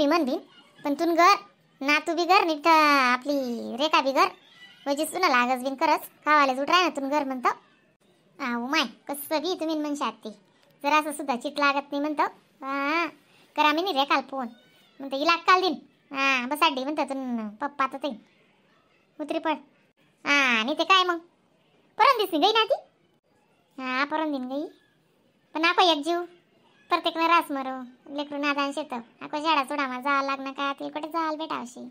म्हणतील पण तू घर ना, तू बी घर नीट आपली रेखा बी घर म्हणजे तुला लागच बिन करच खावाले उठ राह ना तू घर म्हणतो. माय कसं बी तुम्ही म्हणशात ते जरा असं सुद्धा चित लागत नाही म्हणतो. हां करा मी नाही रेखाल फोन म्हणतो हिला काल दिन बस अड्डी म्हणतो तू पप्पा तर ते उतरी पड. आणि ते काय मग परत दिसली गई ना ती. परत दिन गई पण आपण एक जीव प्रत्येक ना रास मरो लेकरू नादान शेत आपण शाळा सोडामा जावं लागणं काय ते कुठे जाल बेटा अशी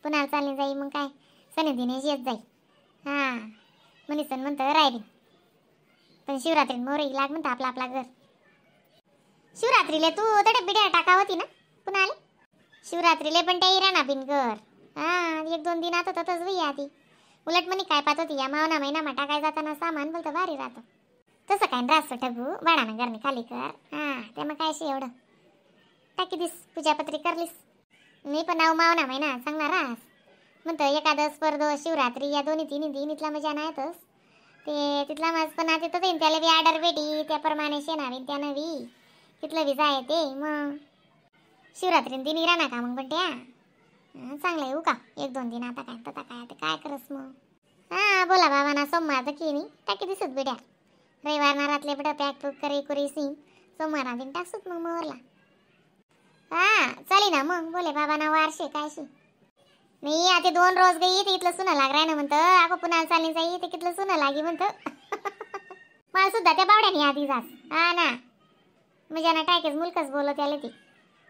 पुन्हा चालली जाई मग काय सनी दिनेश येत जाई. मनीसन म्हणतं रायरी पण शिवरात्री मोरी लाग म्हणतं आपला आपला घर. शिवरात्रीले तू तडे बिड्या टाका होती ना पुन्हा आली शिवरात्रीले पण त्या इराणा बिन घर. 1-2 दिन आता तसंच वही आधी उलट म्हणे काय पाहत होती या मावना महिना टाकाय जाताना सामान बोलतं भारी राहतं तसं काय रास ठगू बाळानं घरने खाली कर. ते मग काय अशी एवढं टाकी दिस पूजापत्री करलीस मी पण नाव मावना महिना सांगणार रास म्हणतं एकादश परदोष शिवरात्री या दोन्ही तिन्ही दिन इथला मजा नाहीतच ते तिथला मस्त पण तिथं देईन त्याला बी ऑर्डर भेटी त्याप्रमाणे शेणावी त्यानं बी तिथलं बी जाय ते मग शिवरात्री दिन इरा का मग पण त्या चांगलं येऊ का 1-2 दिन आता काय करस मग. बोला बाबा ना सोमवार की नाही टाकी दिसत बिड्या रविवार ना रातले बिड्या पॅक पुक करी सीन सोमवार दिन टाकसूत मग मोरला. चाली ना मग बोले बाबा ना वारशे कायशी नाही आता 2 रोज गई ते इथलं सुना लाग राय ना म्हणतं आपण पुन्हा चालली जाई ते कितलं सुना लागी म्हणतं. मला सुद्धा त्या बावड्याने आधी जास ना म्हणजे ना टाकेच मुलकच बोलत आले ती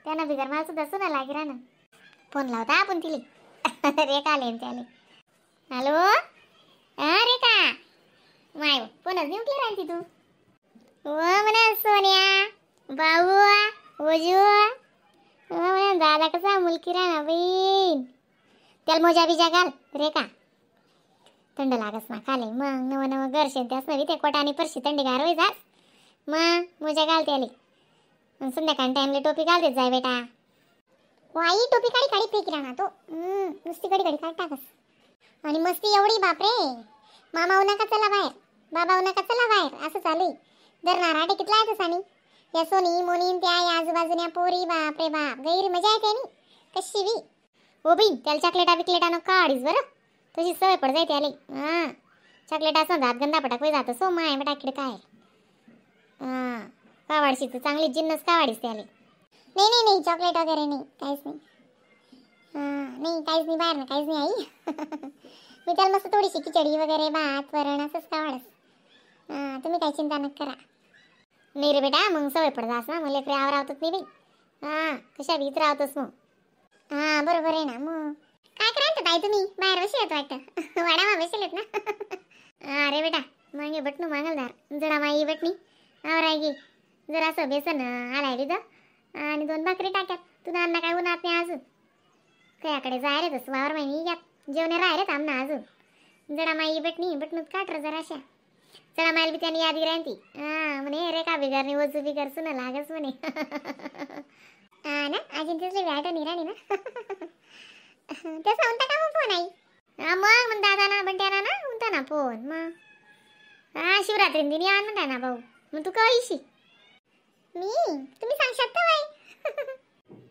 त्यानं बिगर मला सुद्धा सुना लागी राह ना फोन लावता आपण तिले रेखा आले त्याले. हॅलो रेखा माय फोनच नाही उठली राहती तू म्हणा सोन्या भाऊ ओजू म्हणा दादा कसा मुलकी राहणार बहीण त्याला मोजा बिजा घाल रेखा थंड लागस ना खाले मग नवं घर शेत्यास नवी ते कोटा आणि परशी थंडी गार होई जास मग मोजा घाल त्याले संध्याकाळी टाइमले टोपी घाल देत जाय बेटा. वाई टोपी काढी फेकी राहणार तो नुसती कडी काढ टाकस आणि मस्ती एवढी बापरे मामा उन्हा चला बाहेर बाबा उन्हा चला बाहेर असं चालू धरणार आटे कितला आहे तसानी या सोनी मोनी त्या या आजूबाजूने पोरी बापरे बाप गैर मजा येते नि कशी बी ओ बाई त्याला चॉकलेटा बिकलेटा न काढीस बरं तशी सवय पड जाय त्याले. चॉकलेट असं दात गंदा पटाक होई जातं सो माय बेटा काय कावाडशी तर चांगली जिन्नस कावाडीस त्याले. नाही चॉकलेट वगैरे नाही काहीच नाही. नाही काहीच नाही बाहेर ना काहीच नाही आई मी त्याला मस्त थोडीशी खिचडी वगैरे भात वरण असंच कावाडस. तुम्ही काही चिंता नका करा. नाही रे बेटा मग सवय पड जास ना मला लेकरे आवरावतच नाही बाई कशा भीत राहतोस मग. बरोबर आहे ना मग काय करायचं ताई तुम्ही बाहेर बसलेत वाटतं वाड्यामा बसलेत ना. अरे बेटा मागे बटनू मागलदार जरा माई बटणी आवराय गे जरा असं बेसन आलाय तिथं आणि 2 भाकरी टाक्यात तुला अन्न काय उन्हात नाही अजून कयाकडे जाय रे तसं वावर माहिती यात जेवणे राहिले आमना अजून जरा माई बटणी बटणूत काटर जरा अशा चला माईल बी त्याने यादी राहती म्हणे रेखा बिगारने वजू बिगार सुना लागस म्हणे. ना अजून तिथली व्याट निराणी ना तसं म्हणता का मग फोन आई मग दादा ना बंट्याना ना म्हणता ना फोन मग शिवरात्री दिन या म्हणता ना भाऊ मग तू कळीशी मी तुम्ही सांगशात तर बाई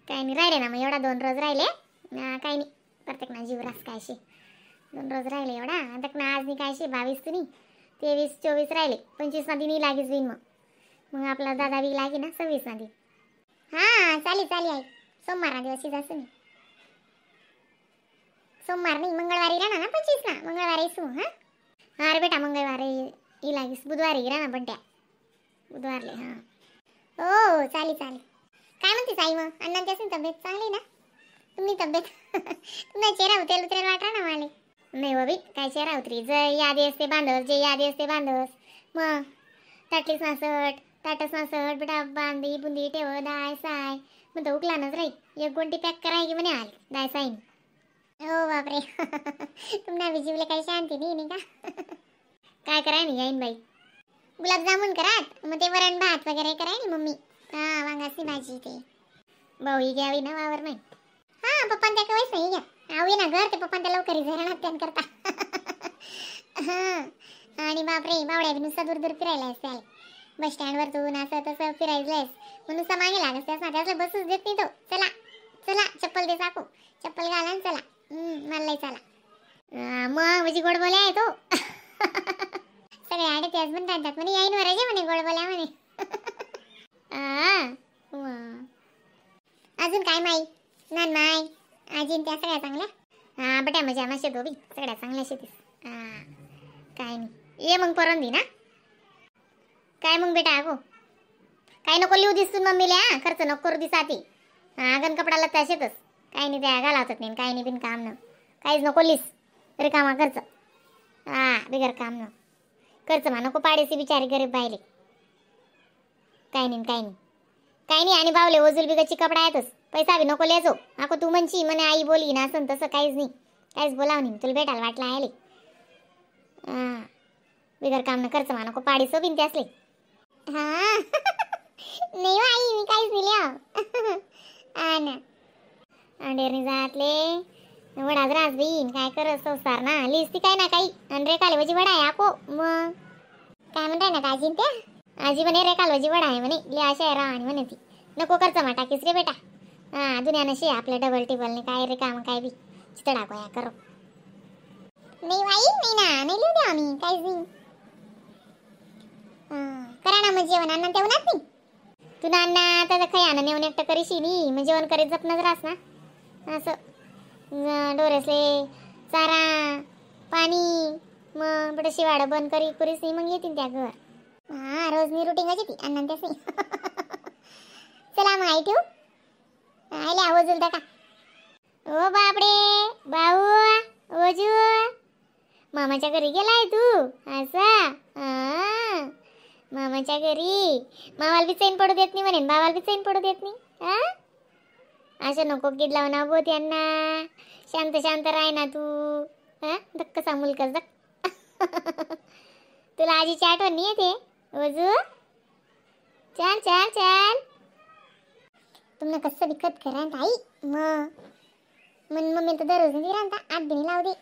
काही नाही राहिले ना मग एवढा 2 रोज राहिले काही नाही प्रत्येक ना जीवरास कायशी 2 रोज राहिले एवढा आता ना आज नाही कायशी 22 तुम्ही 23-24 राहिले 25 ना दिनी लागीच देईन मग आपला दादा बी लागे ना 26 ना दिन. चाली आई सोमवार दिवशी जासं नाही सोमवार नाही मंगळवारी राहणार ना 25 ना मंगळवारी सू अरे बेटा मंगळवारी लागीस बुधवारी राहणार पण त्या बुधवारले हो चाली काय म्हणते आई मग अण्णांची असेल तब्येत चांगली ना तुम्ही तब्येत तुम्ही चेहरा उतरेल वाटा ना मला नाही बाबी काय चेहरा उतरी जय यादी असते बांधस जे यादी असते बांधस मग ताटलीस नासट ताटस नासट बेटा बांधी बुंदी ठेव दाय साय मग तो उकलानच राही 1 गोंटी पॅक कराय की म्हणे आले दाय साईन. हो बापरे तुम्हाला विजीवले काही शांती नाही का काय कराय नाही येईन बाई गुलाबजामुन करात मग ते वरण भात वगैरे कराय नाही मम्मी वांगाची भाजी ते भाऊ ही घ्यावी ना वावर नाही पप्पान त्या कवायच नाही घ्या आवी ना घर ते पप्पान त्या लवकर घरात त्यान करता. आणि बापरे बावड्या नुसता दूर फिरायला असते बस स्टँडवर तू असं तसं फिरायलास मग नुसतं मागे लागस त्यास ना त्याला बसूच देत नाही तो चला चला चप्पल दे साकू, चप्पल घाला आणि चला. मला लय चला. मग म्हणजे गोड बोल्या आहे तो. सगळे आडे त्याच पण काढतात म्हणे याईन वरायचे म्हणे गोड बोल्या म्हणे. अजून काय माई नान माय आजीन त्या सगळ्या चांगल्या. बट्या मजा मस्त धोबी सगळ्या चांगल्या शेतीस. काय नाही ये मग परंदी ना. काय मग बेटा अगो काय नको लिहू दिसून मम्मीला. खर्च नको करू दिसाती. गण कपडाला त्याशेतच काही नाही त्या घालावतात नाही काही नाही बिन काम न काहीच नको लिस रिकामा खर्च. बिगर काम न खर्च मा नको पाडेसी बिचारी गरीब बायले. काही नाही काही नाही काही नाही. आणि बावले वजूल बिगची कपडा येतच पैसा बी नको लिहायचो. अको तू म्हणशी म्हणे आई बोली ना असं तसं काहीच नाही काहीच बोलाव नाही तुला भेटायला वाटलं आले. बिगर काम न खर्च मा नको पाडीसो बिन ते असले. नाही आई मी काहीच नाही लिहा. ना अंडेरनी जातले वडाच रास बीन काय करत संसार ना लिहिस ती काय ना काही. आणि रेखाले वडा आहे आको. मग काय म्हणताय ना काजीन त्या आजी म्हणे रेखाल वडा आहे म्हणे लिहाशा आहे राणी म्हणे ती. नको खर्च मा टाकीस रे बेटा. दुनियानं शे आपल्या डबल टेबलने काय रे काम काय बी चितडा गोया करो. नाही बाई नाही ना नाही लिहू द्या आम्ही काहीच नाही. करा ना मग जेवण अन्न तेवणाच नाही. तू नाना आता काही आणा नेऊन एकटं करीशी नाही मग जेवण करीत जपणच रास ना. असं डोरेसले चारा पाणी मग बट शिवाडं बंद करी पुरीस नाही मग येतील त्या घर. रोज मी रुटीन ती अन्न त्याच नाही. चला मग आई ठेवू. आले आवाज उलटा का. ओ बापडे भाऊ ओजू मामाच्या घरी गेलाय तू. असं मामाच्या घरी मामाला बी चैन पडू देत नाही म्हणे बाबाला बी चैन पडू देत नाही. असं नको कीड लावू ना बो त्यांना. शांत शांत राह ना तू. धक्क सा मुलकच धक्क. तुला आजीची आठवण नाही येते ओजू. चाल चाल चाल तुमने कसं विकत करा ताई. मन मम्मी तर दररोज नाही राहता आठ दिनी लावू दे.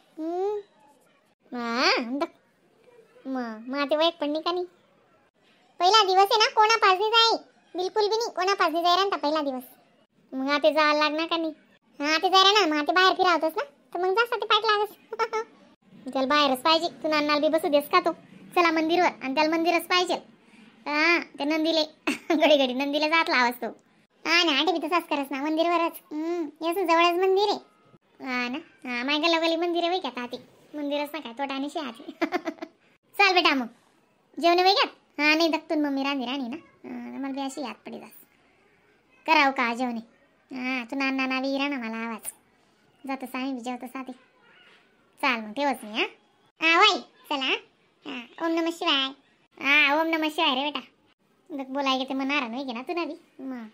मग ते वाईट पण नाही का नाही. पहिला दिवस आहे ना कोणा पाजनी जाई बिलकुल बी नाही कोणा पाजनी जाई राहता पहिला दिवस. मग आता जायला लागणार का नाही. ते जाय ना मग ते बाहेर फिरावतोस ना तर मग जास्त ते पाठ लागस. त्याला बाहेरच पाहिजे. तू नानाला बी बसू देस का तो. चला मंदिरवर आणि त्याला मंदिरच पाहिजे. ते नंदीले घडी घडी नंदीला जात लावस तो. ना आठे बी तसाच करस ना मंदिरवरच. याचं जवळच मंदिर आहे. ना मायगा लगली मंदिर आहे का ते मंदिरच ना काय तोटाने शे आधी. चाल बेटा मग जेवण वगैरे. नाही दक्तून मम्मी राणी राणी ना मला बी अशी याद पडी जास कराव का जेवणे. तू नाना नावी ना मला आवाज जातस आम्ही बी जेवतस आधी. चाल मग ठेवच मी. वाई चला. ओम नमः शिवाय. ओम नमः शिवाय रे बेटा. बोलाय गे ते म्हणणार नाही गे ना तू नवी. मग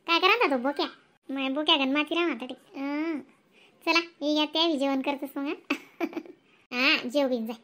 काय करा तो बोक्या मग बोक्या गण माती राहा चला या त्या जेवण करतस मग. जेव बिन जाय.